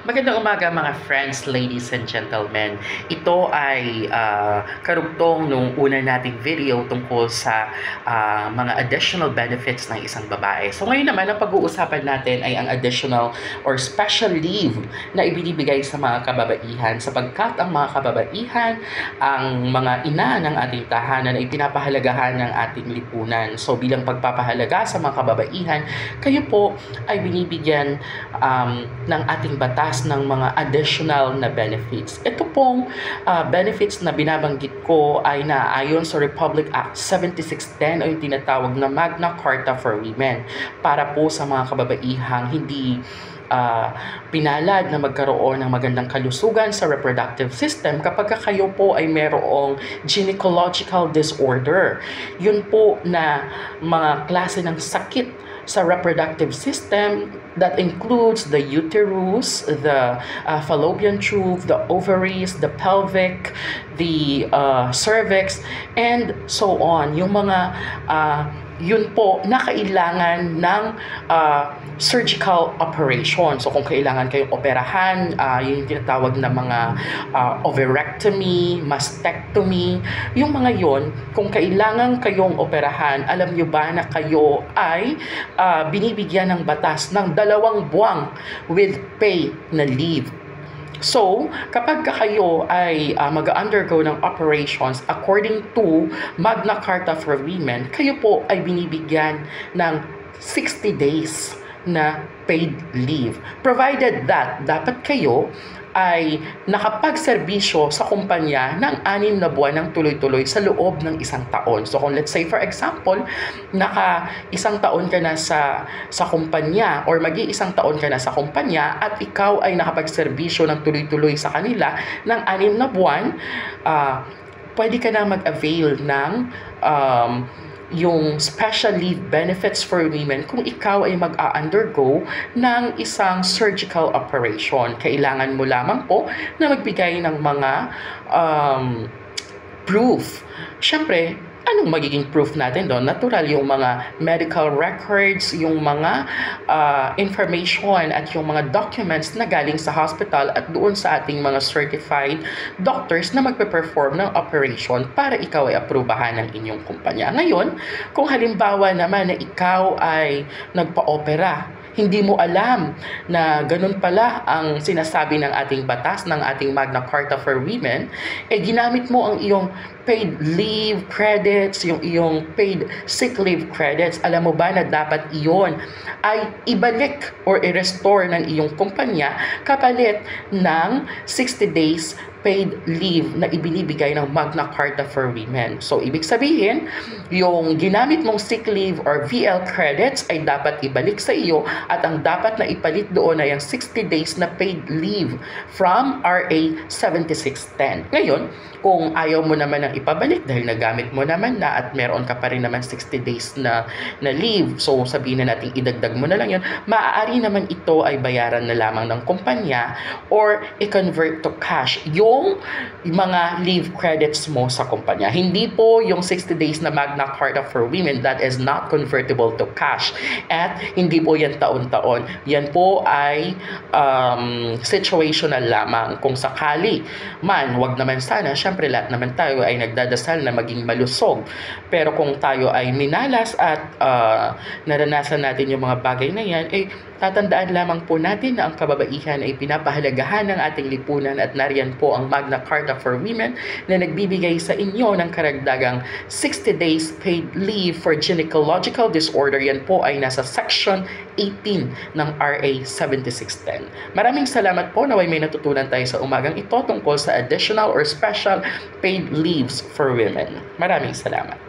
Magandang umaga mga friends, ladies and gentlemen. Ito ay karugtong nung una nating video tungkol sa mga additional benefits ng isang babae. So ngayon naman, ang pag-uusapan natin ay ang additional or special leave na ibinibigay sa mga kababaihan sapagkat ang mga kababaihan, ang mga ina ng ating tahanan ay pinapahalagahan ng ating lipunan. So bilang pagpapahalaga sa mga kababaihan, kayo po ay binibigyan ng ating batas ng mga additional na benefits. Ito pong benefits na binabanggit ko ay naaayon sa Republic Act 7610 o yung tinatawag na Magna Carta for Women para po sa mga kababaihang hindi pinalad na magkaroon ng magandang kalusugan sa reproductive system kapag kayo po ay merong gynecological disorder. Yun po na mga klase ng sakit sa reproductive system that includes the uterus, the fallopian tube, the ovaries, the pelvic, the cervix, and so on. Yung mga yun po na kailangan ng surgical operation. So kung kailangan kayong operahan, yung tinatawag na mga ovarectomy, mastectomy, yung mga yon, kung kailangan kayong operahan, alam nyo ba na kayo ay binibigyan ng batas ng 2 buwang with pay na leave. So, kapag kayo ay mag-undergo ng operations according to Magna Carta for Women, kayo po ay binibigyan ng 60 days na paid leave. Provided that dapat kayo ay nakapagserbisyo sa kumpanya ng 6 na buwan ng tuloy-tuloy sa loob ng 1 taon. So kung let's say for example, naka 1 taon ka na sa kumpanya or magi-1 taon ka na sa kumpanya at ikaw ay nakapagserbisyo ng tuloy-tuloy sa kanila ng 6 na buwan, pwede ka na mag-avail ng yung special leave benefits for women kung ikaw ay mag-undergo ng isang surgical operation. Kailangan mo lamang po na magbigay ng mga proof. Siyempre, anong magiging proof natin doon? Natural, yung mga medical records, yung mga information at yung mga documents na galing sa hospital at doon sa ating mga certified doctors na magpe-perform ng operation para ikaw ay aprubahan ng inyong kumpanya. Ngayon, kung halimbawa naman na ikaw ay nagpa-opera, hindi mo alam na ganun pala ang sinasabi ng ating batas, ng ating Magna Carta for Women, ginamit mo ang iyong paid leave credits, yung iyong paid sick leave credits. Alam mo ba na dapat iyon ay ibalik or i-restore ng iyong kumpanya kapalit ng 60 days paid leave na ibinibigay ng Magna Carta for Women. So, ibig sabihin, yung ginamit mong sick leave or VL credits ay dapat ibalik sa iyo at ang dapat na ipalit doon ay ang 60 days na paid leave from RA 7610. Ngayon, kung ayaw mo naman ng ipabalik dahil nagamit mo naman na at meron ka pa rin naman 60 days na leave, so sabihin na natin idagdag mo na lang yun, maaari naman ito ay bayaran na lamang ng kumpanya or i-convert to cash yung mga leave credits mo sa kumpanya. Hindi po yung 60 days na Magna Carta for Women, that is not convertible to cash. At hindi po yan taon-taon. Yan po ay situational lamang. Kung sakali man, wag naman sana, syempre lahat naman tayo ay nagdadasal na maging malusog. Pero kung tayo ay minalas at naranasan natin yung mga bagay na yan, tatandaan lamang po natin na ang kababaihan ay pinapahalagahan ng ating lipunan at nariyan po ang Magna Carta for Women na nagbibigay sa inyo ng karagdagang 60 days paid leave for gynecological disorder. Yan po ay nasa Section 18 ng RA 7610. Maraming salamat po, naway may natutunan tayo sa umagang ito tungkol sa additional or special paid leaves for women. Maraming salamat.